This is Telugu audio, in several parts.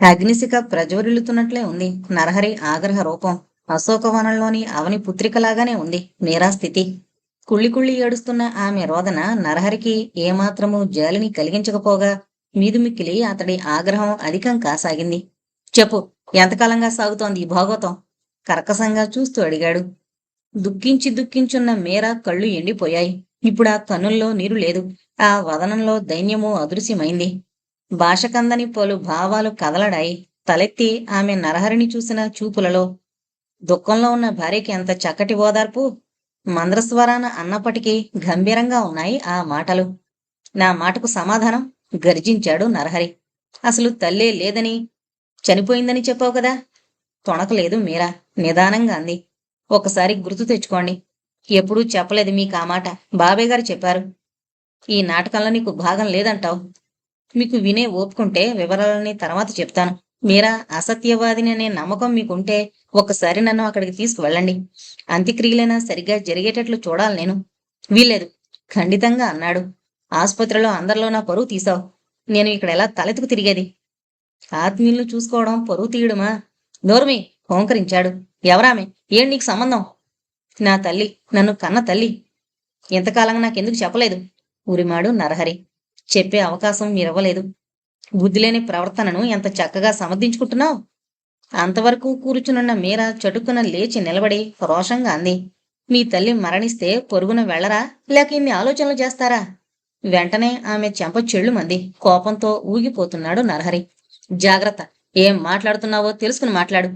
అగ్నిశిఖ ప్రజ్వరిల్లుతున్నట్లే ఉంది నరహరి ఆగ్రహ రూపం. అశోకవనంలోని అవని పుత్రికలాగానే ఉంది మీరా స్థితి. కుళ్ళి కుళ్ళి ఏడుస్తున్న ఆమె రోదన నరహరికి ఏమాత్రమూ జాలిని కలిగించకపోగా మీదుమిక్కిలి అతడి ఆగ్రహం అధికం కాసాగింది. చెప్పు, ఎంతకాలంగా సాగుతోంది ఈ భాగోతం? కర్కశంగా చూస్తూ అడిగాడు. దుఃఖించి దుఃఖించున్న మీరా కళ్ళు ఎండిపోయాయి. ఇప్పుడా కన్నుల్లో నీరు లేదు. ఆ వదనంలో దైన్యము అదృశ్యమైంది. భాషకందని పలు భావాలు కదలడాయి. తలెత్తి ఆమె నరహరిని చూసిన చూపులలో దుఃఖంలో ఉన్న భార్యకి ఎంత చక్కటి ఓదార్పు! మంద్రస్వరాన అన్నప్పటికీ గంభీరంగా ఉన్నాయి ఆ మాటలు. నా మాటకు సమాధానం గర్జించాడు నరహరి. అసలు తల్లే లేదని, చనిపోయిందని చెప్పావు కదా? తొణకలేదు మీరా. నిదానంగా అంది. ఒకసారి గుర్తు తెచ్చుకోండి. ఎప్పుడూ చెప్పలేదు మీకు ఆ మాట. బాబాయ్ గారు చెప్పారు. ఈ నాటకంలో నీకు భాగం లేదంటావు. మీకు వినే ఓపుకుంటే వివరాలన్నీ తర్వాత చెప్తాను. మీరా అసత్యవాదిని అనే నమ్మకం మీకుంటే ఒక్కసారి నన్ను అక్కడికి తీసుకువెళ్ళండి. అంత్యక్రియలైనా సరిగ్గా జరిగేటట్లు చూడాలి నేను. వీల్లేదు, ఖండితంగా అన్నాడు. ఆసుపత్రిలో అందరిలో నా పరువు తీసావు. నేను ఇక్కడ ఎలా తలెత్తుకు తిరిగేది? ఆత్మీయులను చూసుకోవడం పరువు తీయడమా? నోర్మి! హోంకరించాడు. ఎవరామె? ఏం నీకు సంబంధం? నా తల్లి, నన్ను కన్న తల్లి. ఇంతకాలంగా నాకెందుకు చెప్పలేదు? ఉరిమాడు నరహరి. చెప్పే అవకాశం మీరివ్వలేదు. బుద్ధిలేని ప్రవర్తనను ఎంత చక్కగా సమర్థించుకుంటున్నావు? అంతవరకు కూర్చునున్న మీరా చటుక్కున లేచి నిలబడి రోషంగా అంది. మీ తల్లి మరణిస్తే పొరుగున వెళ్లరా, లేక ఇన్ని ఆలోచనలు చేస్తారా? వెంటనే ఆమె చెంప చెళ్ళుమంది. కోపంతో ఊగిపోతున్నాడు నరహరి. జాగ్రత్త! ఏం మాట్లాడుతున్నావో తెలుసుకుని మాట్లాడు.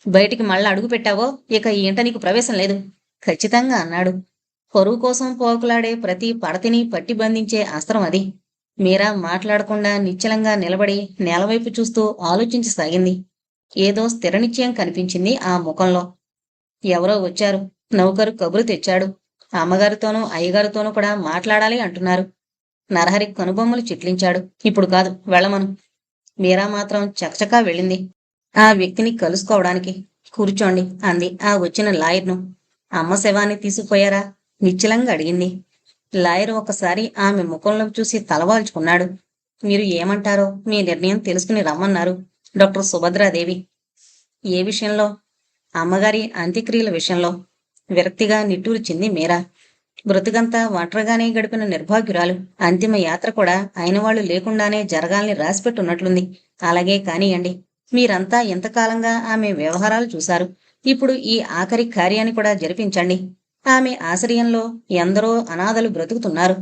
బయటికి మళ్ళా అడుగు పెట్టావో ఇక ఈ ఇంట నీకు ప్రవేశం లేదు. ఖచ్చితంగా అన్నాడు. పరువు కోసం పోకులాడే ప్రతి పడతిని పట్టి బంధించే అస్త్రం అది. మీరా మాట్లాడకుండా నిశ్చలంగా నిలబడి నేలవైపు చూస్తూ ఆలోచించసాగింది. ఏదో స్థిర నిశ్చయం కనిపించింది ఆ ముఖంలో. ఎవరో వచ్చారు. నౌకరు కబురు తెచ్చాడు. అమ్మగారితోనూ అయ్యగారితోనూ కూడా మాట్లాడాలి అంటున్నారు. నరహరి కనుబొమ్మలు చిట్లించాడు. ఇప్పుడు కాదు, వెళ్ళమను. మీరా మాత్రం చకచకా వెళ్ళింది ఆ వ్యక్తిని కలుసుకోవడానికి. కూర్చోండి అంది ఆ వచ్చిన లాయర్ను. అమ్మ శవాన్ని తీసుకుపోయారా? నిశ్చలంగా అడిగింది. లాయర్ ఒకసారి ఆమె ముఖంలోకి చూసి తలవాల్చుకున్నాడు. మీరు ఏమంటారో మీ నిర్ణయం తెలుసుకుని రమ్మన్నారు డాక్టర్ సుభద్రాదేవి. ఏ విషయంలో? అమ్మగారి అంత్యక్రియల విషయంలో. విరక్తిగా నిట్టూర్చింది మీరా. బ్రతుకంతా ఒంటరిగానే గడిపిన నిర్భాగ్యురాలు. అంతిమ యాత్ర కూడా అయినవాళ్లు లేకుండానే జరగాలని రాసిపెట్టున్నట్లుంది. అలాగే కానియండి. మీరంతా ఎంతకాలంగా ఆమె వ్యవహారాలు చూశారు. ఇప్పుడు ఈ ఆఖరి కార్యాన్ని కూడా జరిపించండి. ఆమె ఆశ్రయంలో ఎందరో అనాథలు బ్రతుకుతున్నారు.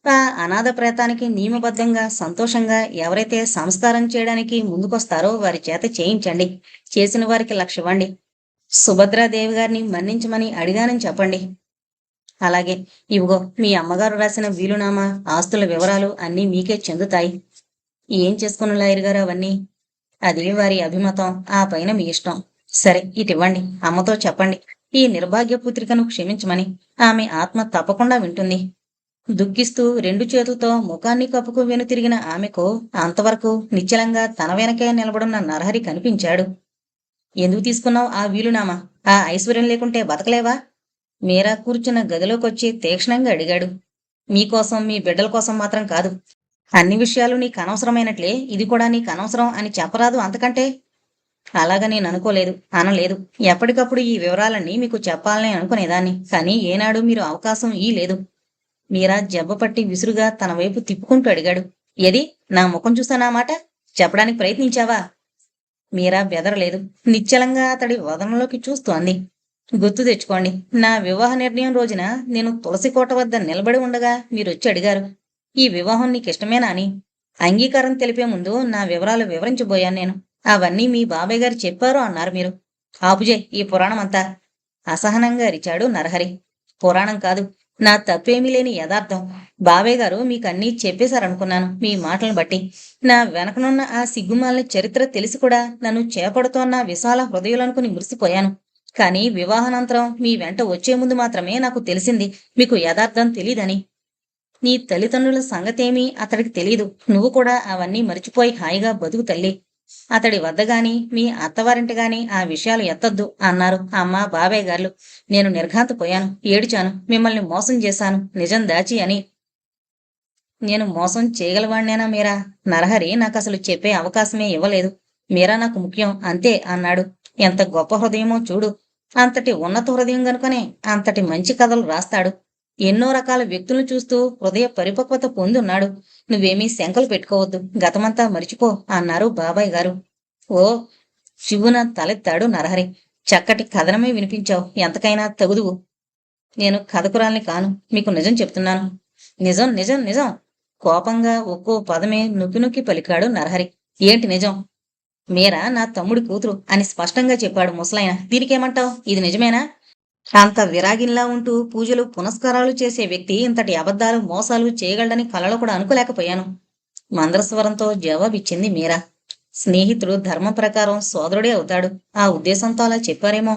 ఆ అనాథ ప్రేతానికి నియమబద్ధంగా సంతోషంగా ఎవరైతే సంస్కారం చేయడానికి ముందుకొస్తారో వారి చేత చేయించండి. చేసిన వారికి 1,00,000 ఇవ్వండి. సుభద్రాదేవి గారిని మన్నించమని అడిగానని చెప్పండి. అలాగే, ఇవిగో మీ అమ్మగారు రాసిన వీలునామా, ఆస్తుల వివరాలు అన్నీ మీకే చెందుతాయి. ఏం చేసుకున్న లాయర్ గారు అవన్నీ? అది వారి అభిమతం. ఆ పైన మీ ఇష్టం. సరే, ఇటివ్వండి. అమ్మతో చెప్పండి ఈ నిర్భాగ్య పుత్రికను క్షమించమని. ఆమె ఆత్మ తప్పకుండా వింటుంది. దుఃఖిస్తూ 2 చేతులతో ముఖాన్ని కప్పుకు వెనుతిరిగిన ఆమెకు అంతవరకు నిశ్చలంగా తన వెనకే నిలబడున్న నరహరి కనిపించాడు. ఎందుకు తీసుకున్నావు ఆ వీలునామా? ఆ ఐశ్వర్యం లేకుంటే బతకలేవా? మీరా కూర్చున్న గదిలోకొచ్చి తీక్షణంగా అడిగాడు. మీకోసం, మీ బిడ్డల కోసం మాత్రం కాదు. అన్ని విషయాలు నీకు అనవసరమైనట్లే ఇది కూడా నీకు అనవసరం అని చెప్పరాదు అంతకంటే? అలాగా నేను అనుకోలేదు, అనలేదు. ఎప్పటికప్పుడు ఈ వివరాలన్నీ మీకు చెప్పాలని అనుకునేదాన్ని. కానీ ఏనాడు మీరు అవకాశం లేదు. మీరా జబ్బపట్టి విసురుగా తన వైపు తిప్పుకుంటూ అడిగాడు. ఏది? నా ముఖం చూసానా మాట? చెప్పడానికి ప్రయత్నించావా? మీరా బెదరలేదు. నిశ్చలంగా అతడి వదనంలోకి చూస్తూ అంది. గుర్తు తెచ్చుకోండి, నా వివాహ నిర్ణయం రోజున నేను తులసికోట వద్ద నిలబడి ఉండగా మీరొచ్చి అడిగారు, ఈ వివాహం నీకిష్టమేనా అని. అంగీకారం తెలిపే ముందు నా వివరాలు వివరించబోయాను నేను. అవన్నీ మీ బాబాయ్ గారు చెప్పారు అన్నారు మీరు. ఆపుజే ఈ పురాణం అంతా! అసహనంగా అరిచాడు నరహరి. పురాణం కాదు, నా తప్పేమీ లేని యథార్థం. బాబాయ్ గారు మీకన్నీ చెప్పేశారనుకున్నాను మీ మాటలను బట్టి. నా వెనకనున్న ఆ సిగ్గుమాలిన చరిత్ర తెలిసి కూడా నన్ను చేపడుతోన్న విశాల హృదయులనుకుని మురిసిపోయాను. కానీ వివాహానంతరం మీ వెంట వచ్చే ముందు మాత్రమే నాకు తెలిసింది మీకు యథార్థం తెలీదని. నీ తల్లిదండ్రుల సంగతేమీ అతడికి తెలీదు. నువ్వు కూడా అవన్నీ మరిచిపోయి హాయిగా బతుకు తల్లి. అతడి వద్దగాని మీ అత్తవారింటిగాని ఆ విషయాలు ఎత్తద్దు అన్నారు అమ్మ, బాబాయ్ గారు. నేను నిర్ఘాంతపోయాను, ఏడిచాను. మిమ్మల్ని మోసం చేశాను నిజం దాచి అని. నేను మోసం చేయగలవాణ్ణేనా మీరా? నరహరి నాకసలు చెప్పే అవకాశమే ఇవ్వలేదు. మీరా నాకు ముఖ్యం అంతే అన్నాడు. ఎంత గొప్ప హృదయమో చూడు. అంతటి ఉన్నత హృదయం గనుకనే అంతటి మంచి కథలు రాస్తాడు. ఎన్నో రకాల వ్యక్తులను చూస్తూ హృదయ పరిపక్వత పొందున్నాడు. నువ్వేమీ శంకలు పెట్టుకోవద్దు, గతమంతా మరిచిపో అన్నారు బాబాయ్ గారు. ఓ, శివున తలెత్తాడు నరహరి. చక్కటి కథనమే వినిపించావు, ఎంతకైనా తగుదువు. నేను కథకురాల్ని కాను, మీకు నిజం చెప్తున్నాను. నిజం నిజం నిజం కోపంగా ఒక్కో పదమే నొక్కి నొక్కి పలికాడు నరహరి. ఏంటి నిజం? మీరా నా తమ్ముడి కూతురు అని స్పష్టంగా చెప్పాడు ముసలాయన. దీనికేమంటావు? ఇది నిజమేనా? అంత విరాగిన్లా ఉంటూ పూజలు పునస్కారాలు చేసే వ్యక్తి ఇంతటి అబద్ధాలు మోసాలు చేయగలడని కలలో కూడా అనుకోలేకపోయాను. మంద్రస్వరంతో జవాబిచ్చింది మీరా. స్నేహితుడు ధర్మం ప్రకారం సోదరుడే అవుతాడు. ఆ ఉద్దేశంతో అలా చెప్పారేమో.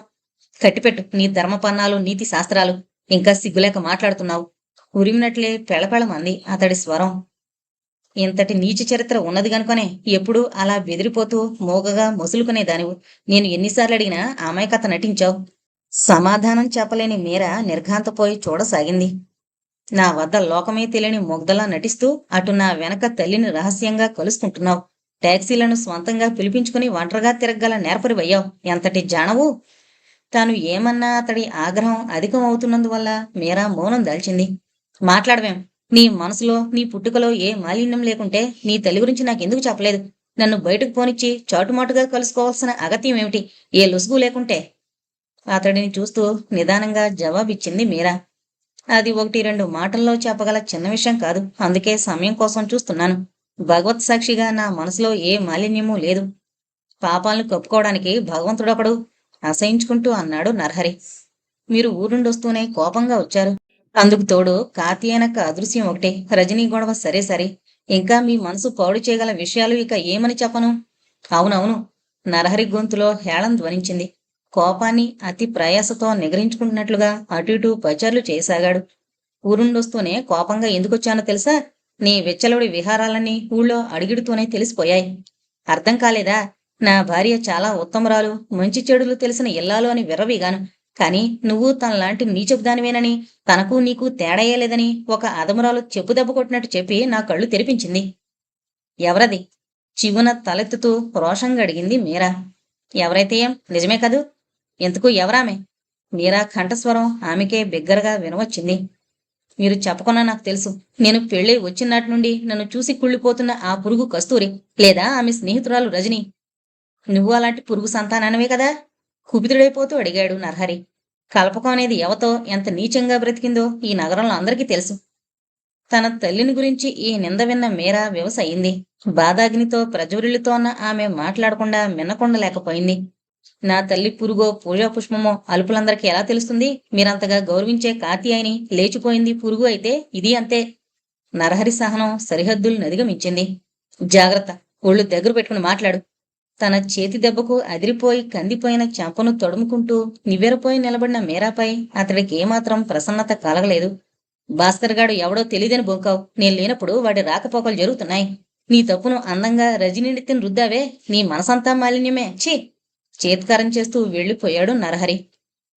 కట్టిపెట్టు నీ ధర్మపన్నాలు నీతి శాస్త్రాలు. ఇంకా సిగ్గులేక మాట్లాడుతున్నావు. ఉరిమినట్లే పెళపెళమంది అతడి స్వరం. ఇంతటి నీచ చరిత్ర ఉన్నది గనుకనే ఎప్పుడూ అలా బెదిరిపోతూ మోగగా మొసులుకునేదానివు. నేను ఎన్నిసార్లు అడిగినా అమాయకత నటించావు. సమాధానం చెప్పలేని మీర నిర్ఘాంతపోయి చూడసాగింది. నా వద్ద లోకమే తెలియని మొగ్ధలా నటిస్తూ అటు నా వెనక తల్లిని రహస్యంగా కలుసుకుంటున్నావు. టాక్సీలను స్వంతంగా పిలిపించుకుని ఒంటరిగా తిరగగల నేర్పరివయ్యావు. ఎంతటి జానవు. తాను ఏమన్నా అతడి ఆగ్రహం అధికం అవుతున్నందువల్ల మీరా మౌనం దాల్చింది. మాట్లాడవేం? నీ మనసులో నీ పుట్టుకలో ఏ మాలిన్యం లేకుంటే నీ తల్లి గురించి నాకెందుకు చెప్పలేదు? నన్ను బయటకు పోనిచ్చి చాటుమాటుగా కలుసుకోవాల్సిన అగత్యం ఏమిటి? ఏ లొసుగు లేకుంటే? అతడిని చూస్తూ నిదానంగా జవాబిచ్చింది మీరా. అది ఒకటి రెండు మాటల్లో చెప్పగల చిన్న విషయం కాదు. అందుకే సమయం కోసం చూస్తున్నాను. భగవత్ సాక్షిగా నా మనసులో ఏ మాలిన్యమూ లేదు. పాపాలను కప్పుకోవడానికి భగవంతుడొకడు అసహించుకుంటూ అన్నాడు నరహరి. మీరు ఊరుండొస్తూనే కోపంగా వచ్చారు. అందుకు తోడు కార్తీయనక్క అదృశ్యం ఒకటే. రజనీ గొడవ సరే సరే, ఇంకా మీ మనసు పాడు చేయగల విషయాలు ఇక ఏమని చెప్పను? అవునవును. నరహరి గొంతులో హేళం ధ్వనించింది. కోపాన్ని అతి ప్రయాసతో నిగరించుకుంటున్నట్లుగా అటు ఇటు పచార్లు చేయసాగాడు. ఊరుండొస్తూనే కోపంగా ఎందుకొచ్చానో తెలుసా? నీ వెచ్చలుడి విహారాలన్నీ ఊళ్ళో అడిగిడుతూనే తెలిసిపోయాయి. అర్థం కాలేదా? నా భార్య చాలా ఉత్తమరాలు, మంచి చెడులు తెలిసిన ఇల్లాలు అని విర్రవీగాను. కాని నువ్వు తనలాంటి నీచపు దానివేనని, తనకు నీకు తేడాయే లేదని ఒక అదమురాలు చెప్పుదెబ్బ కొట్టినట్టు చెప్పి నా కళ్ళు తెరిపించింది. ఎవరది? చివున తలెత్తుతూ రోషంగా అడిగింది మీరా. ఎవరైతే ఏం, నిజమే కదూ? ఎందుకు ఎవరామె? మీరా కంఠస్వరం ఆమెకే బిగ్గరగా వినవచ్చింది. మీరు చెప్పకున్నా నాకు తెలుసు. నేను పెళ్ళై వచ్చినాటి నుండి నన్ను చూసి కుళ్ళిపోతున్న ఆ పురుగు కస్తూరి, లేదా ఆమె స్నేహితురాలు రజని. నువ్వు అలాంటి పురుగు సంతానమే కదా? కుపితుడైపోతూ అడిగాడు నరహరి. కల్పకం అనేది ఎవతో ఎంత నీచంగా బ్రతికిందో ఈ నగరంలో అందరికీ తెలుసు. తన తల్లిని గురించి ఈ నింద విన్న మీరా వ్యవసయింది. బాధాగ్నితో ప్రజ్వరిల్లుతోన్న ఆమె మాట్లాడకుండా మిన్నకుండలేకపోయింది. నా తల్లి పురుగో పూజా పుష్పమో అలుపులందరికీ ఎలా తెలుస్తుంది? మీరంతగా గౌరవించే కార్తీయని లేచిపోయింది పురుగు అయితే ఇది అంతే. నరహరి సహనం సరిహద్దులు నదిగమించింది. జాగ్రత్త, ఒళ్ళు దగ్గర పెట్టుకుని మాట్లాడు. తన చేతి దెబ్బకు అదిరిపోయి కందిపోయిన చెంపను తడుముకుంటూ నివ్వెరపోయి నిలబడిన మీరాపై అతడికి ఏమాత్రం ప్రసన్నత కలగలేదు. భాస్కర్ గాడు ఎవడో తెలియదని బొంకావు. నేను లేనప్పుడు వాడి రాకపోకలు జరుగుతున్నాయి. నీ తప్పును అందంగా రజనీనెత్తిన రుద్దావే, నీ మనసంతా మాలిన్యమే. ఛీ! చేత్కారం చేస్తూ వెళ్లిపోయాడు నరహరి.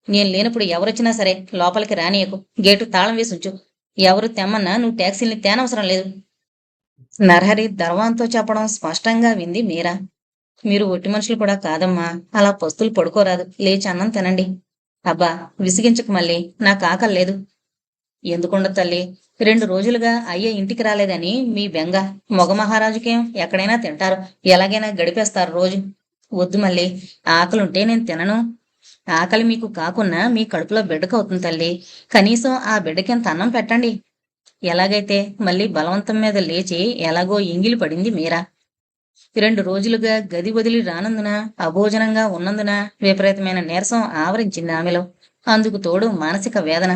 నేను లేనప్పుడు ఎవరొచ్చినా సరే లోపలికి రానియకు. గేటు తాళం వేసుంచు. ఎవరు తెమ్మన్నా నువ్వు ట్యాక్సీల్ని తేనవసరం లేదు. నరహరి దర్వాంతో చెప్పడం స్పష్టంగా వింది మీరా. మీరు ఒట్టి మనుషులు కూడా కాదమ్మా. అలా పస్తులు పడుకోరాదు. లేచి అన్నం తినండి. అబ్బా, విసిగించకు మళ్ళీ. నాకు ఆకల్లేదు. ఎందుకుండ తల్లి? 2 రోజులుగా అయ్య ఇంటికి రాలేదని మీ బెంగ. మగ మహారాజుకేం ఎక్కడైనా తింటారు, ఎలాగైనా గడిపేస్తారు రోజు. వద్దు మళ్ళీ, ఆకలుంటే నేను తినను. ఆకలి మీకు కాకున్నా మీ కడుపులో బిడ్డకవుతుంది తల్లి. కనీసం ఆ బిడ్డకింత అన్నం పెట్టండి. ఎలాగైతే మళ్ళీ బలవంతం మీద లేచి ఎలాగో ఎంగిలి పడింది మీరా. 2 రోజులుగా గది వదిలి రానందున, అభోజనంగా ఉన్నందున విపరీతమైన నీరసం ఆవరించింది ఆమెలో. అందుకు తోడు మానసిక వేదన.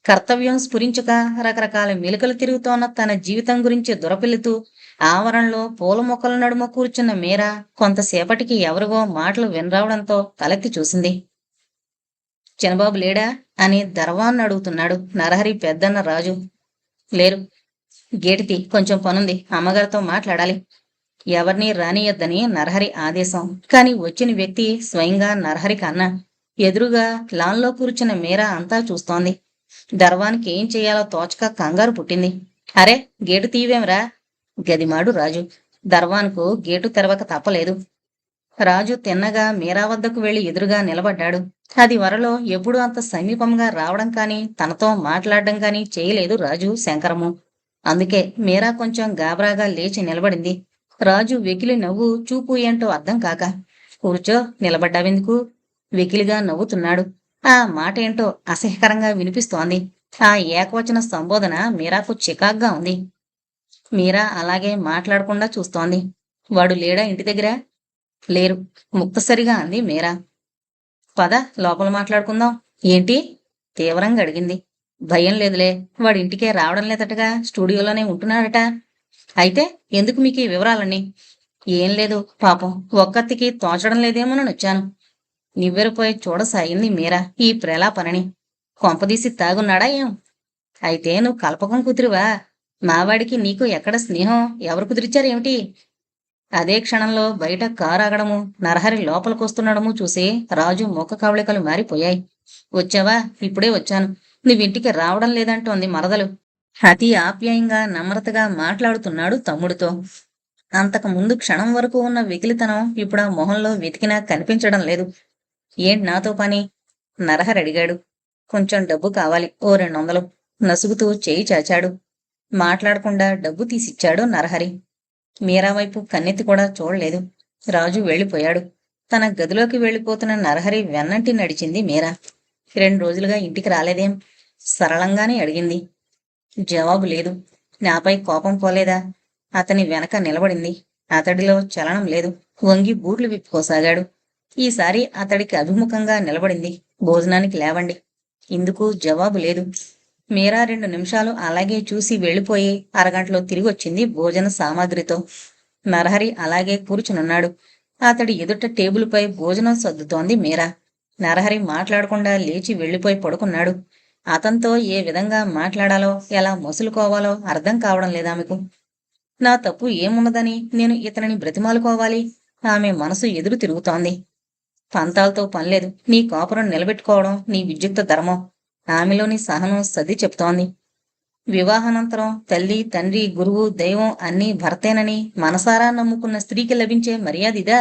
కర్తవ్యం స్ఫురించక రకరకాల మెలికలు తిరుగుతోన్న తన జీవితం గురించి దురపిల్లుతూ ఆవరణలో పూల మొక్కల నడుమ కూర్చున్న మీరా కొంతసేపటికి ఎవరివో మాటలు వినరావడంతో తలెత్తి చూసింది. చిన్నబాబు లేడా అని దర్వాన్ని అడుగుతున్నాడు నరహరి పెద్దన్న రాజు. లేరు. గేటుతి, కొంచెం పనుంది, అమ్మగారితో మాట్లాడాలి. ఎవరినీ రానియద్దని నరహరి ఆదేశం. కాని వచ్చిన వ్యక్తి స్వయంగా నరహరి కన్నా. ఎదురుగా లాన్లో కూర్చున్న మీరా అంతా చూస్తోంది. దర్వానికి ఏం చెయ్యాలో తోచక కంగారు పుట్టింది. అరే, గేటు తీవేంరా? గదిమాడు రాజు. దర్వాన్కు గేటు తెరవక తప్పలేదు. రాజు తిన్నగా మీరా వద్దకు వెళ్లి ఎదురుగా నిలబడ్డాడు. అది వరలో ఎప్పుడూ అంత సమీపంగా రావడం కాని తనతో మాట్లాడడం కాని చేయలేదు రాజు శంకరము. అందుకే మీరా కొంచెం గాబరాగా లేచి నిలబడింది. రాజు వెకిలి నవ్వు చూపు ఏంటో అర్థం కాక. కూర్చో, నిలబడ్డావెందుకు? వెకిలిగా నవ్వుతున్నాడు. ఆ మాట ఏంటో అసహ్యకరంగా వినిపిస్తోంది. ఆ ఏకవచన సంబోధన మీరాకు చికాగ్గా ఉంది. మీరా అలాగే మాట్లాడకుండా చూస్తోంది. వాడు లేడా ఇంటి దగ్గర? లేరు, ముక్తసరిగా అంది మీరా. పద, లోపల మాట్లాడుకుందాం. ఏంటి? తీవ్రంగా అడిగింది. భయం లేదులే, వాడింటికే రావడం లేదటగా, స్టూడియోలోనే ఉంటున్నాడట. అయితే ఎందుకు మీకు ఈ వివరాలన్నీ? ఏం లేదు, పాపం ఒక్కత్తికి తోచడం లేదేమోనని వచ్చాను. నివ్వెరపోయి చూడసాగింది మీరా ఈ ప్రలాపనని. కొంపదీసి తాగున్నాడా ఏం? అయితే నువ్వు కల్పకం కుదిరివా? మావాడికి నీకు ఎక్కడ స్నేహం? ఎవరు కుదిరిచారేమిటి? అదే క్షణంలో బయట కారు ఆగడము, నరహరి లోపలికొస్తుండడము చూసి రాజు ముఖ కవళికలు మారిపోయాయి. వచ్చావా? ఇప్పుడే వచ్చాను. నువ్వింటికి రావడం లేదంటోంది మరదలు. అతి ఆప్యాయంగా నమ్రతగా మాట్లాడుతున్నాడు తమ్ముడితో. అంతకు ముందు క్షణం వరకు ఉన్న వెకిలితనం ఇప్పుడు ఆ మొహంలో వెతికినా కనిపించడం లేదు. ఏంటి నాతో పని? నరహరి అడిగాడు. కొంచెం డబ్బు కావాలి, ఓ 200. నసుగుతూ చేయి చాచాడు. మాట్లాడకుండా డబ్బు తీసిచ్చాడు నరహరి. మీరా వైపు కన్నెత్తి కూడా చూడలేదు. రాజు వెళ్ళిపోయాడు. తన గదిలోకి వెళ్ళిపోతున్న నరహరి వెన్నంటి నడిచింది మీరా. 2 రోజులుగా ఇంటికి రాలేదేం? సరళంగానే అడిగింది. జవాబు లేదు. నాపై కోపం పోలేదా? అతని వెనక నిలబడింది. అతడిలో చలనం లేదు. వంగి బూట్లు విప్పుకోసాగాడు. ఈసారి అతడికి అభిముఖంగా నిలబడింది. భోజనానికి లేవండి. ఇందుకు జవాబు లేదు. మీరా 2 నిమిషాలు అలాగే చూసి వెళ్ళిపోయి అరగంటలో తిరిగొచ్చింది భోజన సామాగ్రితో. నరహరి అలాగే కూర్చునున్నాడు. అతడి ఎదుట టేబుల్పై భోజనం సర్దుతోంది మీరా. నరహరి మాట్లాడకుండా లేచి వెళ్ళిపోయి పడుకున్నాడు. అతనితో ఏ విధంగా మాట్లాడాలో, ఎలా మసులుకోవాలో అర్థం కావడం లేదామెకు. నా తప్పు ఏమున్నదని నేను ఇతనిని బ్రతిమాలుకోవాలి? ఆమె మనసు ఎదురు తిరుగుతోంది. పంతాలతో పనిలేదు. నీ కాపురం నిలబెట్టుకోవడం నీ విద్యుక్త ధర్మం. ఆమెలోని సహనం సది చెప్తోంది. వివాహానంతరం తల్లి, తండ్రి, గురువు, దైవం అన్నీ భర్తేనని మనసారా నమ్ముకున్న స్త్రీకి లభించే మర్యాదిదా?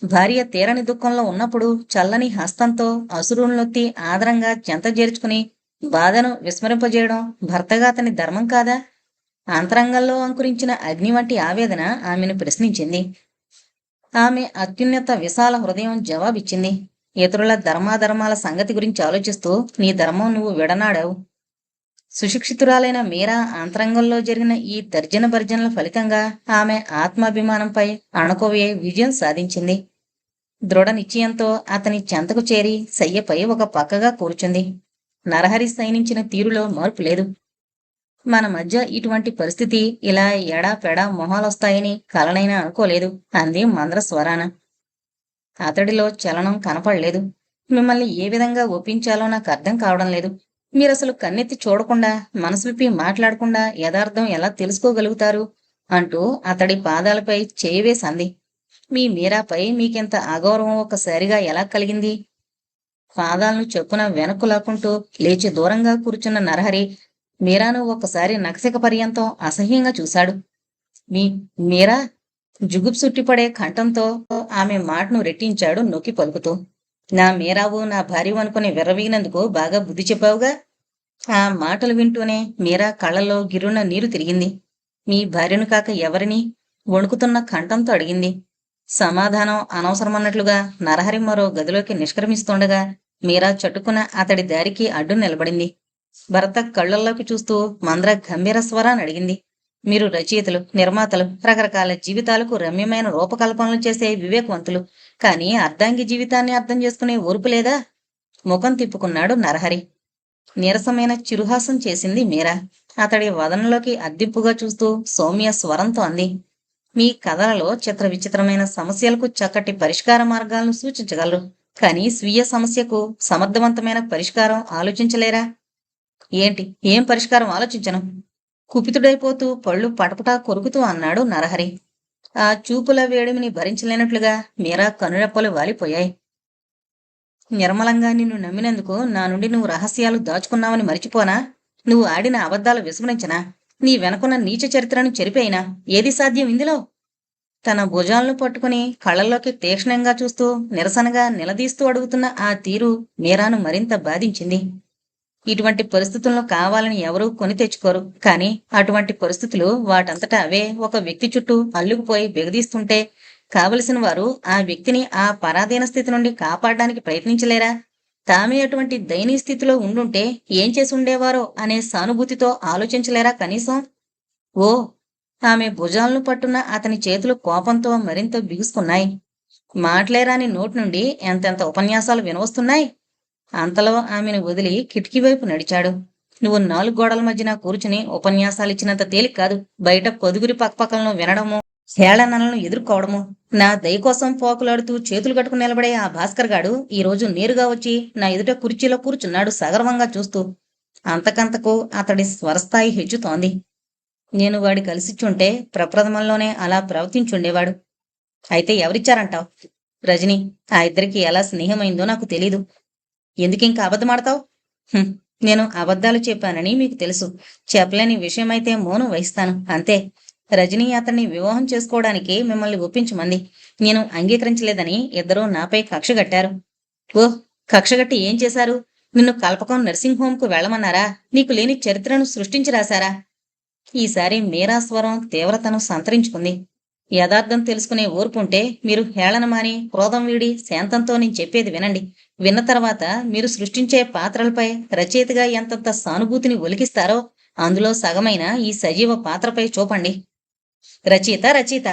భార్య తీరని దుఃఖంలో ఉన్నప్పుడు చల్లని హస్తంతో అసురులనొత్తి ఆదరంగా చెంత చేర్చుకుని బాధను విస్మరింపజేయడం భర్తగా అతని ధర్మం కాదా? అంతరంగంలో అంకురించిన అగ్ని వంటి ఆవేదన ఆమెను ప్రశ్నించింది. ఆమె అత్యున్నత విశాల హృదయం జవాబిచ్చింది. ఇతరుల ధర్మాధర్మాల సంగతి గురించి ఆలోచిస్తూ నీ ధర్మం నువ్వు విడనాడావు. సుశిక్షితురాలైన మీరా అంతరంగంలో జరిగిన ఈ తర్జన భర్జనల ఫలితంగా ఆమె ఆత్మాభిమానంపై అణకువే విజయం సాధించింది. దృఢ నిశ్చయంతో అతని చెంతకు చేరి శయ్యపై ఒక పక్కగా కూర్చుంది. నరహరి సైనించిన తీరులో మార్పు లేదు. మన మధ్య ఇటువంటి పరిస్థితి ఇలా ఎడాపెడా మొహాలొస్తాయని కలనైనా అనుకోలేదు అంది మంద్ర స్వరాన. అతడిలో చలనం కనపడలేదు. మిమ్మల్ని ఏ విధంగా ఒప్పించాలో నాకు అర్థం కావడం లేదు. మీరసలు కన్నెత్తి చూడకుండా, మనసు విప్పి మాట్లాడకుండా యథార్థం ఎలా తెలుసుకోగలుగుతారు? అంటూ అతడి పాదాలపై చేయి వేసి అంది. మీ మీరాపై మీకింత అగౌరవం ఒక్కసారిగా ఎలా కలిగింది? పాదాలను చెప్పున వెనక్కు లాక్కుంటూ లేచి దూరంగా కూర్చున్న నరహరి మీరాను ఒక్కసారి నఖశిఖ పర్యంతం అసహ్యంగా చూశాడు. మీ మీరా? జుగుప్సుట్టిపడే కంఠంతో ఆమె మాటను రెట్టించాడు నొక్కి పలుకుతూ. నా మీరావు నా భార్య అనుకుని విర్రవీగినందుకు బాగా బుద్ధి చెప్పావుగా? ఆ మాటలు వింటూనే మీరా కళ్ళలో గిర్రున నీరు తిరిగింది. మీ భార్యను కాక ఎవరిని? వణుకుతున్న కంఠంతో అడిగింది. సమాధానం అనవసరమన్నట్లుగా నరహరి మరో గదిలోకి నిష్క్రమిస్తుండగా మీరా చటుకున అతడి దారికి అడ్డు నిలబడింది. భర్త కళ్ళల్లోకి చూస్తూ మంద్ర గంభీర స్వరాన్ని అడిగింది. మీరు రచయితలు, నిర్మాతలు, రకరకాల జీవితాలకు రమ్యమైన రూపకల్పనలు చేసే వివేకవంతులు. కానీ అర్ధాంగి జీవితాన్ని అర్థం చేసుకునే ఓర్పు లేదా? ముఖం తిప్పుకున్నాడు నరహరి. నీరసమైన చిరుహాసం చేసింది మీరా. అతడి వదనంలోకి అద్దింపుగా చూస్తూ సౌమ్య స్వరంతో అంది. మీ కథలలో చిత్ర విచిత్రమైన సమస్యలకు చక్కటి పరిష్కార మార్గాలను సూచించగలరు. కానీ స్వీయ సమస్యకు సమర్థవంతమైన పరిష్కారం ఆలోచించలేరా? ఏంటి? ఏం పరిష్కారం ఆలోచించను? కుపితుడైపోతూ పళ్ళు పటపటా కొరుకుతూ అన్నాడు నరహరి. ఆ చూపుల వేడిమిని భరించలేనట్లుగా మీరా కనురెప్పలు వాలిపోయాయి. నిర్మలంగా నిన్ను నమ్మినందుకు నా నుండి నువ్వు రహస్యాలు దాచుకున్నావని మరిచిపోనా? నువ్వు ఆడిన అబద్ధాలు విస్మరించనా? నీ వెనకున్న నీచ చరిత్రను చెరిపేయినా? ఏది సాధ్యం ఇందులో? తన భుజాలను పట్టుకుని కళ్ళల్లోకి తీక్షణంగా చూస్తూ నిరసనగా నిలదీస్తూ అడుగుతున్న ఆ తీరు మీరాను మరింత బాధించింది. ఇటువంటి పరిస్థితులను కావాలని ఎవరూ కొని తెచ్చుకోరు, కానీ అటువంటి పరిస్థితులు వాటంతటా అవే ఒక వ్యక్తి చుట్టూ అల్లుకుపోయి బెగదీస్తుంటే కావలసిన వారు ఆ వ్యక్తిని ఆ పరాధీన స్థితి నుండి కాపాడడానికి ప్రయత్నించలేరా? తామే అటువంటి దయనీయ స్థితిలో ఉండుంటే ఏం చేసి ఉండేవారో అనే సానుభూతితో ఆలోచించలేరా కనీసం? ఓ! ఆమె భుజాలను పట్టున్న అతని చేతులు కోపంతో మరింత బిగుసుకున్నాయి. మాటలేరాని నోటి నుండి ఎంతెంత ఉపన్యాసాలు వినవస్తున్నాయి. అంతలో ఆమెను వదిలి కిటికీ వైపు నడిచాడు. నువ్వు 4 గోడల మధ్యన కూర్చుని ఉపన్యాసాలిచ్చినంత తేలిక కాదు బయట పొదుగురి పక్కపక్కలను వినడము, హేళనలను ఎదుర్కోవడము. నా దయ కోసం పోకులాడుతూ చేతులు కట్టుకుని నిలబడే ఆ భాస్కర్ గాడు ఈ రోజు నేరుగా వచ్చి నా ఎదుట కుర్చీలో కూర్చున్నాడు సగర్వంగా చూస్తూ. అంతకంతకు అతడి స్వరస్థాయి హెచ్చుతోంది. నేను వాడి కలిసిచ్చుంటే ప్రప్రథమంలోనే అలా ప్రవర్తించుండేవాడు. అయితే ఎవరిచ్చారంటావ్? రజని, ఆ ఇద్దరికి ఎలా స్నేహమైందో నాకు తెలీదు. ఎందుకింక అబద్ధమాడతావు? నేను అబద్ధాలు చెప్పానని మీకు తెలుసు. చెప్పలేని విషయమైతే మౌనం వహిస్తాను, అంతే. రజని అతన్ని వివాహం చేసుకోవడానికి మిమ్మల్ని ఒప్పించమంది. నేను అంగీకరించలేదని ఇద్దరూ నాపై కక్షగట్టారు. ఓహ్! కక్షగట్టి ఏం చేశారు? నిన్ను కల్పకం నర్సింగ్ హోంకు వెళ్ళమన్నారా? నీకు లేని చరిత్రను సృష్టించి రాశారా? ఈసారి మీరా స్వరం తీవ్రతను సంతరించుకుంది. యథార్థం తెలుసుకునే ఓర్పుంటే మీరు హేళన మాని క్రోధం వీడి శాంతంతో నేను చెప్పేది వినండి. విన్న తర్వాత మీరు సృష్టించే పాత్రలపై రచయితగా ఎంతంత సానుభూతిని ఒలికిస్తారో అందులో సగమైన ఈ సజీవ పాత్రపై చూపండి. రచయిత రచయిత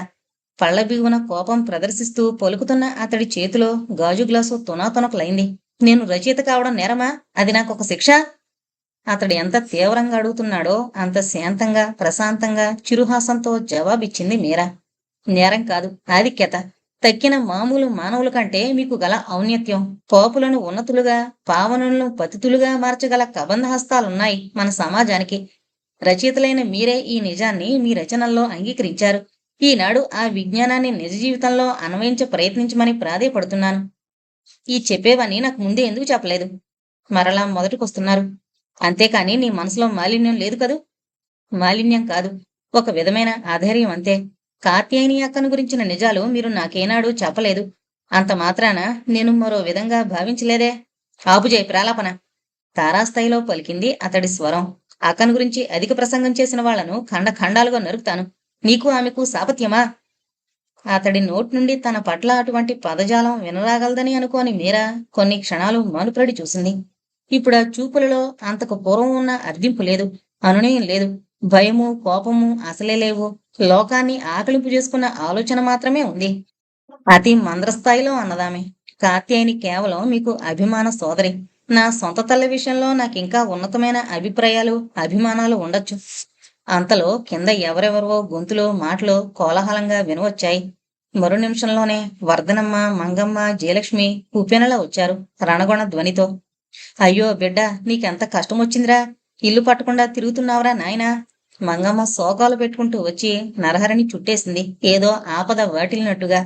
పళ్ల బిగున కోపం ప్రదర్శిస్తూ పలుకుతున్న అతడి చేతిలో గాజు గ్లాసు తునాతునకులైంది. నేను రచయిత కావడం నేరమా? అది నాకొక శిక్ష? అతడు ఎంత తీవ్రంగా అడుగుతున్నాడో అంత శాంతంగా ప్రశాంతంగా చిరుహాసంతో జవాబిచ్చింది మీరా. నేరం కాదు, ఆధిక్యత. తక్కిన మామూలు మానవుల కంటే మీకు గల ఔన్నత్యం, పోపులను ఉన్నతులుగా పావనులను పతితులుగా మార్చగల కబంధహస్తాలున్నాయి మన సమాజానికి. రచయితలైన మీరే ఈ నిజాన్ని మీ రచనల్లో అంగీకరించారు. ఈనాడు ఆ విజ్ఞానాన్ని నిజ జీవితంలో అన్వయించ ప్రయత్నించమని ప్రాధేయపడుతున్నాను. ఈ చెప్పేవన్నీ నాకు ముందే ఎందుకు చెప్పలేదు? మరలా మొదటికొస్తున్నారు. అంతేకాని నీ మనసులో మాలిన్యం లేదు కదూ? మాలిన్యం కాదు, ఒక విధమైన ఆధైర్యం అంతే. కాత్యాయని అక్కను గురించిన నిజాలు మీరు నాకేనాడు చెప్పలేదు. అంత మాత్రాన నేను మరో విధంగా భావించలేదే. ఆపుజేయి ప్రాలాపన. తారాస్థాయిలో పలికింది అతడి స్వరం. అక్కను గురించి అధిక ప్రసంగం చేసిన వాళ్లను ఖండఖండాలుగా నరుకుతాను. నీకు ఆమెకు సాపత్యమా? అతడి నోటి నుండి తన పట్ల అటువంటి పదజాలం వినరాగలదని అనుకోని మీరా కొన్ని క్షణాలు మానుపడి చూసింది. ఇప్పుడు ఆ చూపులలో అంతకు పూర్వం ఉన్న అర్ధింపు లేదు, అనునయం లేదు. భయము కోపము అసలే లేవు. లోకాన్ని ఆకలింపు చేసుకున్న ఆలోచన మాత్రమే ఉంది. అతి మంద్రస్థాయిలో అన్నదామె. కాత్యాయని కేవలం మీకు అభిమాన సోదరి. నా సొంత తల్లి విషయంలో నాకింకా ఉన్నతమైన అభిప్రాయాలు అభిమానాలు ఉండొచ్చు. అంతలో కింద ఎవరెవరో గొంతులో మాటలు కోలాహలంగా వినవచ్చాయి. మరో నిమిషంలోనే వర్ధనమ్మ, మంగమ్మ, జయలక్ష్మి ఉప్పెనలా వచ్చారు రణగొణ ధ్వనితో. అయ్యో బిడ్డ, నీకెంత కష్టం వచ్చిందిరా? ఇల్లు పట్టకుండా తిరుగుతున్నావురా నాయనా? మంగమ్మ శోకాలు పెట్టుకుంటూ వచ్చి నరహరిని చుట్టేసింది ఏదో ఆపద వాటిల్లినట్టుగా.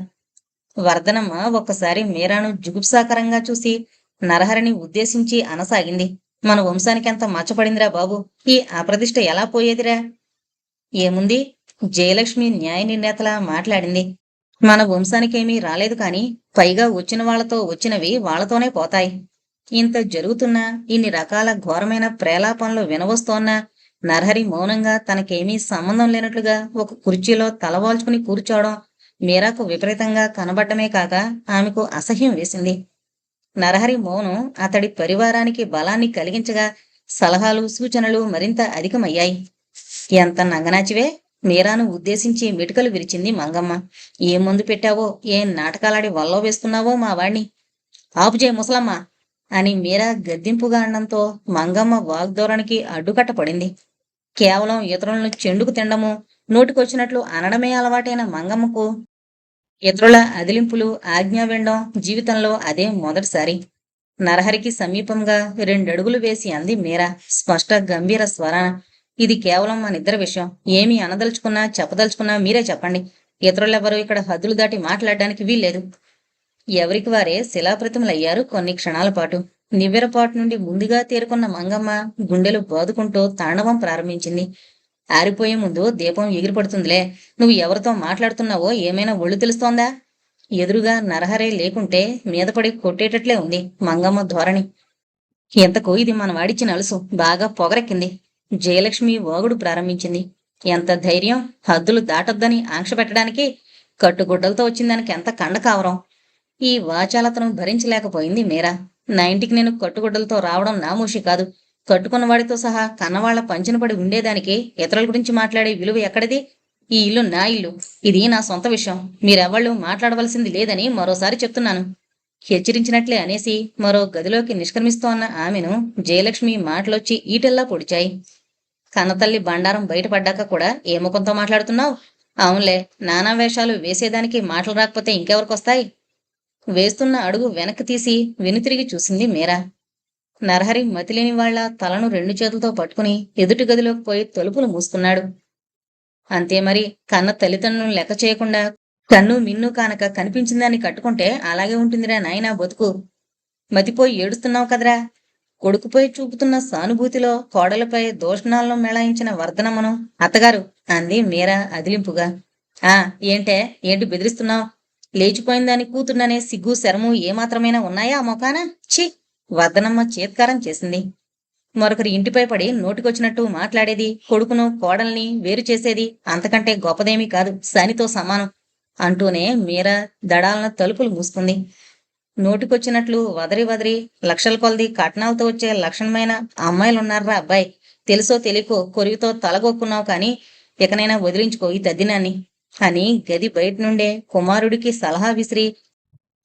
వర్ధనమ్మ ఒక్కసారి మీరాను జుగుప్సాకరంగా చూసి నరహరిని ఉద్దేశించి అనసాగింది. మన వంశానికి ఎంత మచ్చపడిందిరా బాబు, ఈ అప్రతిష్ట ఎలా పోయేదిరా? ఏముంది? జయలక్ష్మి న్యాయ నిర్ణేతలా మాట్లాడింది. మన వంశానికేమీ రాలేదు కాని పైగా వచ్చిన వాళ్లతో వచ్చినవి వాళ్లతోనే పోతాయి. ఇంత జరుగుతున్నా, ఇన్ని రకాల ఘోరమైన ప్రేలాపనలు వినవస్తోన్నా నరహరి మౌనంగా తనకేమీ సంబంధం లేనట్లుగా ఒక కుర్చీలో తలవాల్చుకుని కూర్చోవడం మీరాకు విపరీతంగా కనబడ్డమే కాక ఆమెకు అసహ్యం వేసింది. నరహరి మౌనం అతడి పరివారానికి బలాన్ని కలిగించగా సలహాలు సూచనలు మరింత అధికమయ్యాయి. ఎంత నంగనాచివే? మీరాను ఉద్దేశించి మిటుకలు విరిచింది మంగమ్మ. ఏం మందు పెట్టావో, ఏం నాటకాలాడి వల్లో వేస్తున్నావో మా వాణ్ణి. ఆపుజే ముసలమ్మ అని మీరా గద్దింపుగా అనడంతో మంగమ్మ వాగ్ధోరణికి అడ్డుకట్టపడింది. కేవలం ఇతరులను చెండుకు తినడము, నోటికొచ్చినట్లు అనడమే అలవాటైన మంగమ్మకు ఇతరుల అదిలింపులు ఆజ్ఞ వినడం జీవితంలో అదే మొదటిసారి. నరహరికి సమీపంగా 2 అడుగులు వేసి అంది మీరా స్పష్ట గంభీర స్వరాన. ఇది కేవలం మనిద్దరి విషయం. ఏమీ అనదలుచుకున్నా చెప్పదలుచుకున్నా మీరే చెప్పండి. ఇతరులెవరూ ఇక్కడ హద్దులు దాటి మాట్లాడడానికి వీల్లేదు. ఎవరికి వారే శిలాప్రతిమలయ్యారు కొన్ని క్షణాల పాటు. నివ్వెరపాటు నుండి ముందుగా తేరుకున్న మంగమ్మ గుండెలు బాదుకుంటూ తాండవం ప్రారంభించింది. ఆరిపోయే ముందు దీపం ఎగిరిపడుతుందిలే. నువ్వు ఎవరితో మాట్లాడుతున్నావో ఏమైనా ఒళ్ళు తెలుస్తోందా? ఎదురుగా నరహరే లేకుంటే మీదపడి కొట్టేటట్లే ఉంది మంగమ్మ ధోరణి. ఎంతకు ఇది మన వాడిచ్చిన అలుసు. బాగా పొగరెక్కింది. జయలక్ష్మి వాగుడు ప్రారంభించింది. ఎంత ధైర్యం! హద్దులు దాటొద్దని ఆంక్ష పెట్టడానికి. కట్టుగుడ్డలతో వచ్చిందానికి ఎంత కండ కావరం. ఈ వాచాలతను భరించలేకపోయింది మీరా. నా ఇంటికి నేను కట్టుగుడ్డలతో రావడం నామూషి కాదు. కట్టుకున్న వాడితో సహా కన్నవాళ్ల పంచిన పడి ఉండేదానికి ఇతరుల గురించి మాట్లాడే విలువ ఎక్కడిది? ఈ ఇల్లు నా ఇల్లు. ఇది నా సొంత విషయం. మీరెవ్వళ్ళు మాట్లాడవలసింది లేదని మరోసారి చెప్తున్నాను. హెచ్చరించినట్లే అనేసి మరో గదిలోకి నిష్క్రమిస్తోన్న ఆమెను జయలక్ష్మి మాటలొచ్చి ఈటెల్లా పొడిచాయి. కన్నతల్లి బండారం బయటపడ్డాక కూడా ఏ ముఖంతో మాట్లాడుతున్నావు? అవునులే, నానా వేషాలు వేసేదానికి మాటలు రాకపోతే ఇంకెవరికొస్తాయి? వేస్తున్న అడుగు వెనక్కి తీసి వెనుతిరిగి చూసింది మీరా. నరహరి మతిలేని వాళ్ల తలను రెండు చేతులతో పట్టుకుని ఎదుటి గదిలోకి పోయి తలుపులు మూసుకున్నాడు. అంతే మరి, కన్న తల్లిదండ్రులను లెక్క చేయకుండా కన్ను మిన్ను కానక కనిపించిందాన్ని కట్టుకుంటే అలాగే ఉంటుందిరా నాయనా బతుకు. మతిపోయి ఏడుస్తున్నావు కదరా. కొడుకుపై చూపుతున్న సానుభూతిలో కోడలపై దోషణాలను మేళాయించిన వర్ధనమ్మను అత్తగారు అంది మీరా అదిలింపుగా. ఆ ఏంటే, ఏంటి బెదిరిస్తున్నావు? లేచిపోయిందాని కూతున్ననే సిగ్గు శరము ఏమాత్రమైనా ఉన్నాయా ఆ మొఖాన? ఛీ! వర్ధనమ్మ చేత్కారం చేసింది. మరొకరి ఇంటిపై పడి నోటికొచ్చినట్టు మాట్లాడేది, కొడుకును కోడల్ని వేరు చేసేది అంతకంటే గొప్పదేమీ కాదు, శనితో సమానం అంటూనే మీరా దడాలన తలుపులు మూసుకుంది. నోటికొచ్చినట్లు వదరి వదరి లక్షల కొలది కట్నాలతో వచ్చే లక్షణమైన అమ్మాయిలున్నారా అబ్బాయి. తెలుసో తెలియకో కొరివితో తలగొక్కున్నావు కాని ఇకనైనా వదిలించుకో ఈ తద్దినాన్ని అని గది బయట నుండే కుమారుడికి సలహా విసిరి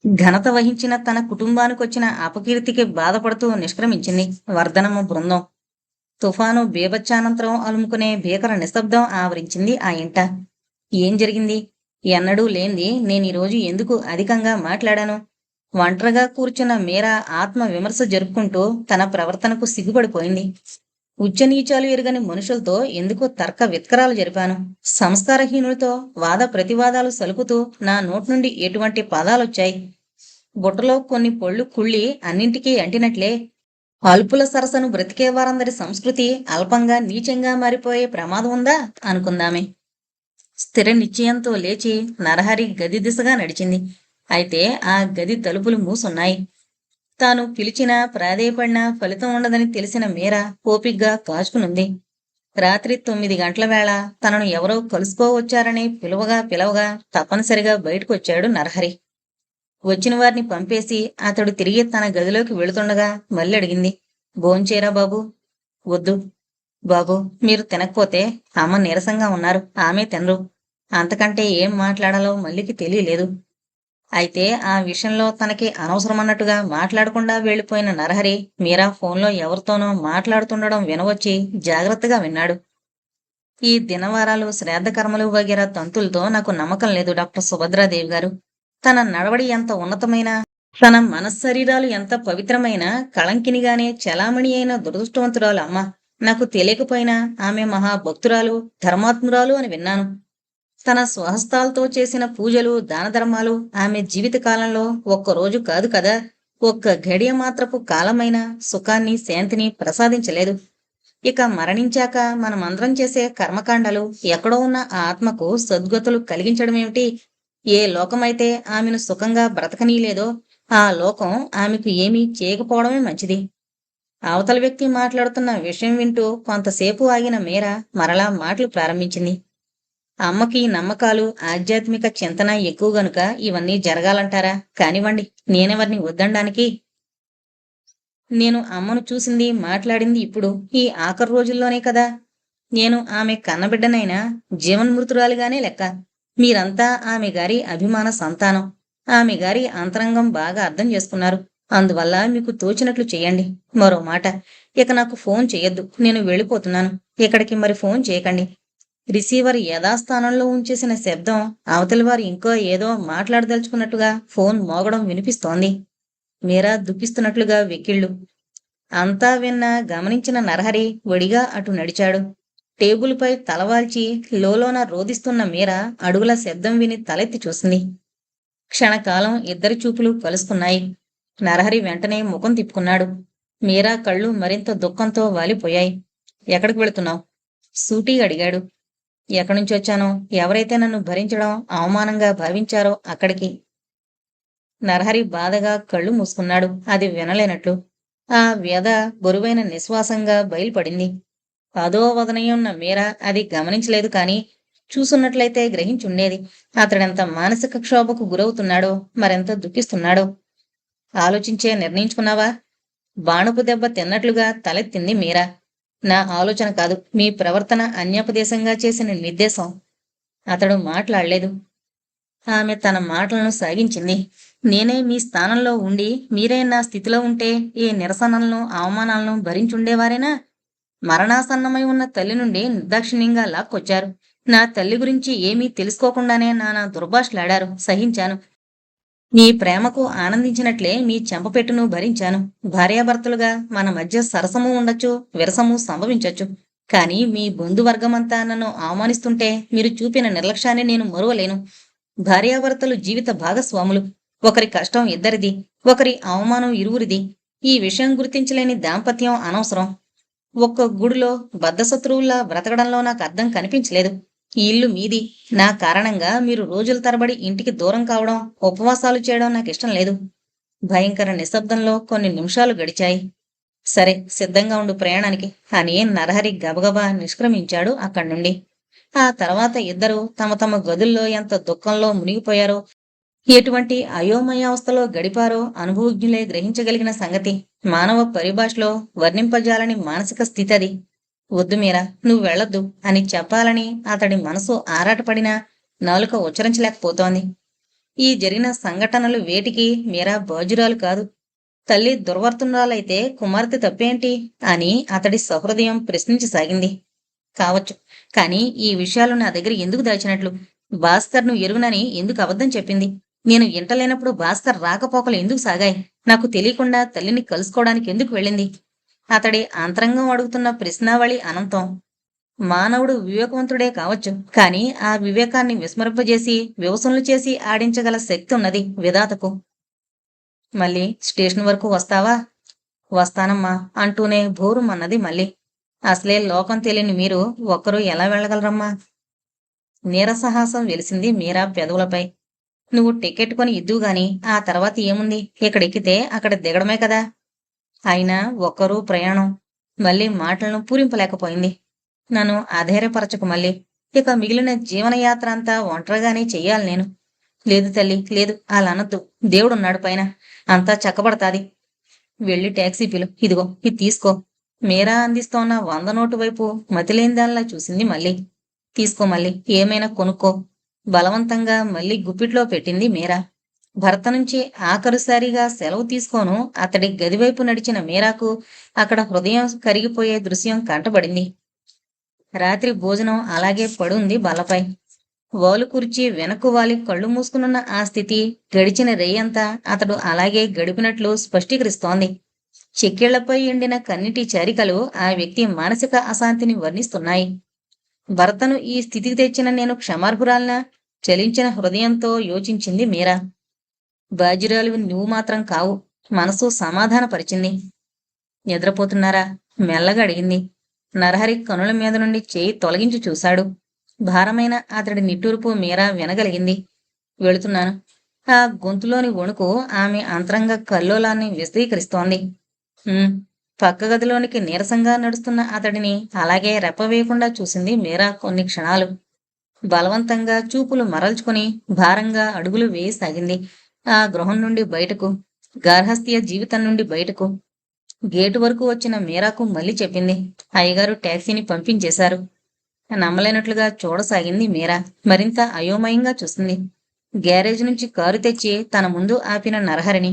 ఘనత వహించిన తన కుటుంబానికొచ్చిన అపకీర్తికి బాధపడుతూ నిష్క్రమించింది వర్ధనమ్మ బృందం. తుఫాను బీభత్సానంతరం అలుముకునే భీకర నిశ్శబ్దం ఆవరించింది ఆ ఇంట. ఏం జరిగింది? ఎన్నడూ లేంది నేనీరోజు ఎందుకు అధికంగా మాట్లాడాను? ఒంటరిగా కూర్చున్న మీరా ఆత్మ విమర్శ జరుపుకుంటూ తన ప్రవర్తనకు సిగ్గుపడిపోయింది. ఉచ్చనీచాలు ఎరుగని మనుషులతో ఎందుకు తర్క విత్కరాలు జరిపాను? సంస్కారహీనులతో వాద ప్రతివాదాలు సలుపుతూ నా నోటి నుండి ఎటువంటి పదాలొచ్చాయి? బుట్టలో కొన్ని పొళ్ళు కుళ్ళి అన్నింటికీ అంటినట్లే అల్పుల సరసను బ్రతికే వారందరి సంస్కృతి అల్పంగా నీచంగా మారిపోయే ప్రమాదం ఉందా అనుకుందామే. స్థిర నిశ్చయంతో లేచి నరహరి గది దిశగా నడిచింది. అయితే ఆ గది తలుపులు మూసున్నాయి. తాను పిలిచినా ప్రాధేయపడినా ఫలితం ఉండదని తెలిసిన మీరా ఓపిగ్గా కాచుకునుంది. రాత్రి 9 గంటల వేళ తనను ఎవరో కలుసుకోవచ్చారని పిలవగా తప్పనిసరిగా బయటకొచ్చాడు నరహరి. వచ్చిన వారిని పంపేసి అతడు తిరిగి తన గదిలోకి వెళుతుండగా మళ్ళీ అడిగింది, భోంచేరా బాబు? వద్దు బాబు, మీరు తినకపోతే అమ్మ నీరసంగా ఉన్నారు, ఆమె తినరు. అంతకంటే ఏం మాట్లాడాలో మల్లికి తెలియలేదు. అయితే ఆ విషయంలో తనకి అనవసరమన్నట్టుగా మాట్లాడకుండా వెళ్లిపోయిన నరహరి మీరా ఫోన్లో ఎవరితోనో మాట్లాడుతుండడం వినవచ్చి జాగ్రత్తగా విన్నాడు. ఈ దినవారాలు శ్రాద్ధ కర్మలు వగేరా తంతులతో నాకు నమ్మకం లేదు డాక్టర్ సుభద్రాదేవి గారు. తన నడవడి ఎంత ఉన్నతమైన, తన మనశ్శరీరాలు ఎంత పవిత్రమైన, కళంకినిగానే చలామణి అయిన దురదృష్టవంతురాలు అమ్మ. నాకు తెలియకపోయినా ఆమె మహాభక్తురాలు, ధర్మాత్మురాలు అని విన్నాను. తన స్వహస్తాలతో చేసిన పూజలు దానధర్మాలు ఆమె జీవిత కాలంలో ఒక్కరోజు కాదు కదా, ఒక్క ఘడియ మాత్రపు కాలమైన సుఖాన్ని శాంతిని ప్రసాదించలేదు. ఇక మరణించాక మనమందరం చేసే కర్మకాండలు ఎక్కడో ఉన్న ఆ ఆత్మకు సద్గతులు కలిగించడమేమిటి? ఏ లోకమైతే ఆమెను సుఖంగా బ్రతకనీలేదో ఆ లోకం ఆమెకు ఏమీ చేయకపోవడమే మంచిది. అవతల వ్యక్తి మాట్లాడుతున్న విషయం వింటూ కొంతసేపు ఆగిన మీరా మరలా మాటలు ప్రారంభించింది. అమ్మకి నమ్మకాలు ఆధ్యాత్మిక చింతన ఎక్కువ గనుక ఇవన్నీ జరగాలంటారా? కానివ్వండి, నేనెవరిని వద్దనడానికి? నేను అమ్మను చూసింది మాట్లాడింది ఇప్పుడు ఈ ఆఖరు రోజుల్లోనే కదా. నేను ఆమె కన్నబిడ్డనైనా జీవన్మృతురాలిగానే లెక్క. మీరంతా ఆమె గారి అభిమాన సంతానం. ఆమె గారి అంతరంగం బాగా అర్థం చేసుకున్నారు. అందువల్ల మీకు తోచినట్లు చెయ్యండి. మరో మాట, ఇక నాకు ఫోన్ చెయ్యొద్దు. నేను వెళ్ళిపోతున్నాను. ఇక్కడికి మరి ఫోన్ చేయకండి. రిసీవర్ యథాస్థానంలో ఉంచేసిన శబ్దం అవతలి వారు ఇంకో ఏదో మాట్లాడదలుచుకున్నట్టుగా ఫోన్ మోగడం వినిపిస్తోంది. మీరా దుఃఖిస్తున్నట్లుగా వెక్కిళ్ళు. అంతా విన్న గమనించిన నరహరి వడిగా అటు నడిచాడు. టేబుల్పై తలవాల్చి లోలోన రోదిస్తున్న మీరా అడుగుల శబ్దం విని తలెత్తి చూసింది. క్షణకాలం ఇద్దరి చూపులు కలుసుకున్నాయి. నరహరి వెంటనే ముఖం తిప్పుకున్నాడు. మీరా కళ్ళు మరింత దుఃఖంతో వాలిపోయాయి. ఎక్కడికి వెళుతున్నావు? సూటిగా అడిగాడు. ఎక్కడి నుంచి వచ్చానో, ఎవరైతే నన్ను భరించడం అవమానంగా భావించారో అక్కడికి. నరహరి బాధగా కళ్ళు మూసుకున్నాడు, అది వినలేనట్లు. ఆ వ్యధ బరువైన నిశ్వాసంగా బయలుపడింది. అదో వదనయున్న మీర అది గమనించలేదు కాని చూసున్నట్లయితే గ్రహించుండేది. అతడెంత మానసిక క్షోభకు గురవుతున్నాడో, మరెంత దుఃఖిస్తున్నాడో. ఆలోచించే నిర్ణయించుకున్నావా? బాణపు దెబ్బ తిన్నట్లుగా తలెత్తింది మీరా. నా ఆలోచన కాదు, మీ ప్రవర్తన అన్యాపదేశంగా చేసిన నిర్దేశం. అతడు మాట్లాడలేదు. ఆమె తన మాటలను సాగించింది. నేనే మీ స్థానంలో ఉండి మీరే నా స్థితిలో ఉంటే ఈ నిరసనలను అవమానాలను భరించుండేవారేనా? మరణాసన్నమై ఉన్న తల్లి నుండి నిర్దాక్షిణ్యంగా లాక్కొచ్చారు. నా తల్లి గురించి ఏమీ తెలుసుకోకుండానే నానా దుర్భాషలాడారు, సహించాను. మీ ప్రేమకు ఆనందించినట్లే మీ చెంపపెట్టును భరించాను. భార్యాభర్తలుగా మన మధ్య సరసము ఉండొచ్చు, విరసము సంభవించొచ్చు. కాని మీ బంధువర్గమంతా నన్ను అవమానిస్తుంటే మీరు చూపిన నిర్లక్ష్యాన్ని నేను మరువలేను. భార్యాభర్తలు జీవిత భాగస్వాములు. ఒకరి కష్టం ఇద్దరిది, ఒకరి అవమానం ఇరువురిది. ఈ విషయం గుర్తించలేని దాంపత్యం అనవసరం. ఒక్క గుడిలో బద్ధశత్రువుల్లా బ్రతకడంలో నాకు అర్థం కనిపించలేదు. ఈ ఇల్లు మీది. నా కారణంగా మీరు రోజుల తరబడి ఇంటికి దూరం కావడం, ఉపవాసాలు చేయడం నాకు ఇష్టం లేదు. భయంకర నిశ్శబ్దంలో కొన్ని నిమిషాలు గడిచాయి. సరే, సిద్ధంగా ఉండు ప్రయాణానికి అని నరహరి గబగబా నిష్క్రమించాడు అక్కడి నుండి. ఆ తర్వాత ఇద్దరూ తమ తమ గదుల్లో ఎంత దుఃఖంలో మునిగిపోయారో, ఎటువంటి అయోమయావస్థలో గడిపారో అనుభవజ్ఞులే గ్రహించగలిగిన సంగతి. మానవ పరిభాషలో వర్ణింపజాలని మానసిక స్థితి అది. వద్దు మీరా, నువ్వు వెళ్ళొద్దు అని చెప్పాలని అతడి మనసు ఆరాటపడినా నాలుక ఉచ్చరించలేకపోతోంది. ఈ జరిగిన సంఘటనలు వేటికి మీరా బాజురాలు కాదు. తల్లి దుర్వర్తనురాలైతే కుమార్తె తప్పేంటి అని అతడి సహృదయం ప్రశ్నించసాగింది. కావచ్చు, కానీ ఈ విషయాలు నా దగ్గర ఎందుకు దాచినట్లు? భాస్కర్ను ఎరుగునని ఎందుకు అబద్ధం చెప్పింది? నేను ఇంట లేనప్పుడు భాస్కర్ రాకపోకలు ఎందుకు సాగాయి? నాకు తెలియకుండా తల్లిని కలుసుకోవడానికి ఎందుకు వెళ్ళింది? అతడి అంతరంగం అడుగుతున్న ప్రశ్నావళి అనంతం. మానవుడు వివేకవంతుడే కావచ్చు, కానీ ఆ వివేకాన్ని విస్మరింపజేసి వివసనలు చేసి ఆడించగల శక్తి ఉన్నది విధాతకు. మళ్ళీ స్టేషన్ వరకు వస్తావా? వస్తానమ్మా అంటూనే భోరుమన్నది మళ్ళీ. అసలే లోకం తెలియని మీరు ఒక్కరూ ఎలా వెళ్ళగలరమ్మా? నీరసహాసం వెలిసింది మీరా పెదవులపై. నువ్వు టికెట్ కొని ఇద్దువుగాని ఆ తర్వాత ఏముంది? ఇక్కడెక్కితే అక్కడ దిగడమే కదా. అయినా ఒక్కరూ ప్రయాణం. మళ్ళీ మాటలను పూరింపలేకపోయింది. నన్ను అధైర్యపరచకు మళ్ళీ. ఇక మిగిలిన జీవనయాత్ర అంతా ఒంటరిగానే చెయ్యాలి నేను. లేదు తల్లి, లేదు, అలా అనొద్దు. దేవుడున్నాడు పైన, అంతా చక్కబడతాది. వెళ్ళి టాక్సీ పిలు. ఇదిగో, ఇది తీసుకో. మీరా అందిస్తోన్న 100 నోటు వైపు మతిలేనిదానిలా చూసింది మళ్ళీ. తీసుకో మళ్ళీ, ఏమైనా కొనుక్కో. బలవంతంగా మళ్ళీ గుప్పిట్లో పెట్టింది మీరా. భర్త నుంచి ఆఖరుసారిగా సెలవు తీసుకోను అతడి గదివైపు నడిచిన మీరాకు అక్కడ హృదయం కరిగిపోయే దృశ్యం కంటబడింది. రాత్రి భోజనం అలాగే పడుంది బల్లపై. వాలు కుర్చీ వెనక్కు వాలి కళ్ళు మూసుకునున్న ఆ స్థితి గడిచిన రేయంతా అతడు అలాగే గడిపినట్లు స్పష్టీకరిస్తోంది. చెక్కిళ్లపై ఎండిన కన్నిటి చారికలు ఆ వ్యక్తి మానసిక అశాంతిని వర్ణిస్తున్నాయి. భర్తను ఈ స్థితికి తెచ్చిన నేను క్షమార్హురాలనా? చలించిన హృదయంతో యోచించింది మీరా. బాధ్యురాలు నువ్వు మాత్రం కావు. మనసు సమాధానపరిచింది. నిద్రపోతున్నారా? మెల్లగా అడిగింది. నరహరి కనుల మీద నుండి చేయి తొలగించి చూశాడు. భారమైన అతడి నిట్టూర్పు మీరా వినగలిగింది. వెళుతున్నాను. ఆ గొంతులోని వణుకు ఆమె అంతరంగ కల్లోలాన్ని విశదీకరిస్తోంది. పక్క గదిలోనికి నీరసంగా నడుస్తున్న అతడిని అలాగే రెప్పవేయకుండా చూసింది మీరా కొన్ని క్షణాలు. బలవంతంగా చూపులు మరల్చుకుని భారంగా అడుగులు వేయసాగింది ఆ గృహం నుండి బయటకు, గార్హస్థ్య జీవితం నుండి బయటకు. గేటు వరకు వచ్చిన మీరాకు మళ్ళీ చెప్పింది. అయ్యగారు టాక్సీని పంపించేశారు. నమ్మలేనట్లుగా చూడసాగింది మీరా. మరింత అయోమయంగా చూసింది. గ్యారేజ్ నుంచి కారు తెచ్చి తన ముందు ఆపిన నరహరిని.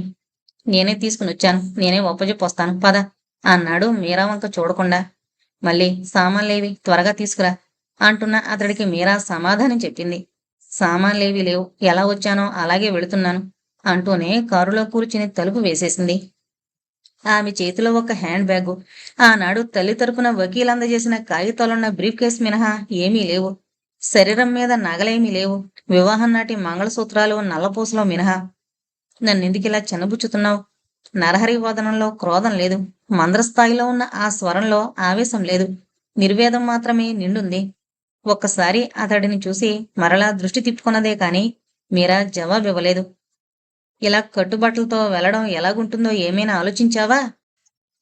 నేనే తీసుకునొచ్చాను, నేనే ఒప్పజెప్పొస్తాను, పద అన్నాడు మీరా వంక చూడకుండా. మళ్ళీ సామాన్లేవి త్వరగా తీసుకురా అంటున్న అతడికి మీరా సమాధానం చెప్పింది. సామాన్లేవి లేవు, ఎలా వచ్చానో అలాగే వెళుతున్నాను అంటూనే కారులో కూర్చుని తలుపు వేసేసింది. ఆమె చేతిలో ఒక హ్యాండ్ బ్యాగు. ఆనాడు తల్లి తరపున వకీల్ అందజేసిన కాగితాలున్న బ్రీఫ్ కేస్ మినహా ఏమీ లేవు. శరీరం మీద నగలేమీ లేవు. వివాహం నాటి మంగళసూత్రాలు నల్లపూసలో మినహా. నన్నెందుకిలా చిన్నబుచ్చుతున్నావు? నరహరి వాదనంలో క్రోధం లేదు. మంద్రస్థాయిలో ఉన్న ఆ స్వరంలో ఆవేశం లేదు. నిర్వేదం మాత్రమే నిండుంది. ఒక్కసారి అతడిని చూసి మరలా దృష్టి తిప్పుకున్నదే కాని మీరా జవాబివ్వలేదు. ఇలా కట్టుబట్టలతో వెళ్లడం ఎలాగుంటుందో ఏమైనా ఆలోచించావా?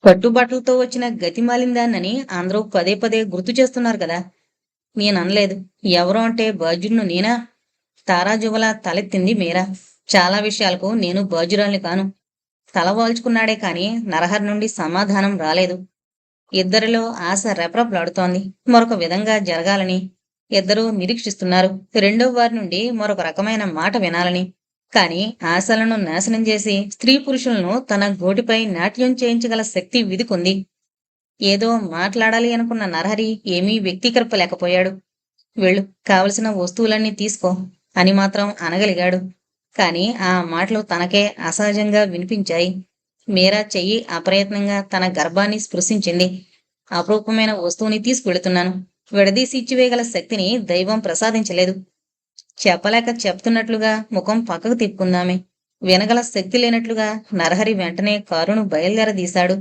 కట్టుబట్టలతో వచ్చిన గతి మాలిందాన్నని అందరూ పదే పదే గుర్తు చేస్తున్నారు కదా. నేననలేదు. ఎవరు అంటే బాధ్యుడ్ను నేనా? తారాజువలా తలెత్తింది మీరా. చాలా విషయాలకు నేను బాధ్యురాల్ని కాను. తల వాల్చుకున్నాడే కాని నరహరి నుండి సమాధానం రాలేదు. ఇద్దరిలో ఆశ రెపరెపలాడుతోంది. మరొక విధంగా జరగాలని. ఇద్దరూ నిరీక్షిస్తున్నారు రెండో వారి నుండి మరొక రకమైన మాట వినాలని. కాని ఆశలను నాశనం చేసి స్త్రీ పురుషులను తన గోటిపై నాట్యం చేయించగల శక్తి విధికుంది. ఏదో మాట్లాడాలి అనుకున్న నరహరి ఏమీ వ్యక్తీకరింపలేకపోయాడు. వెళ్ళు, కావలసిన వస్తువులన్నీ తీసుకో అని మాత్రం అనగలిగాడు. కాని ఆ మాటలు తనకే అసహజంగా వినిపించాయి. మీరా చెయ్యి అప్రయత్నంగా తన గర్భాన్ని స్పృశించింది. అపరూపమైన వస్తువుని తీసుకువెళుతున్నాను. విడదీసి ఇచ్చివేయగల శక్తిని దైవం ప్రసాదించలేదు. చెప్పలేక చెప్తున్నట్లుగా ముఖం పక్కకు తిప్పుకుందామె. వినగల శక్తి లేనట్లుగా నరహరి వెంటనే కారును బయలుదేరదీశాడు.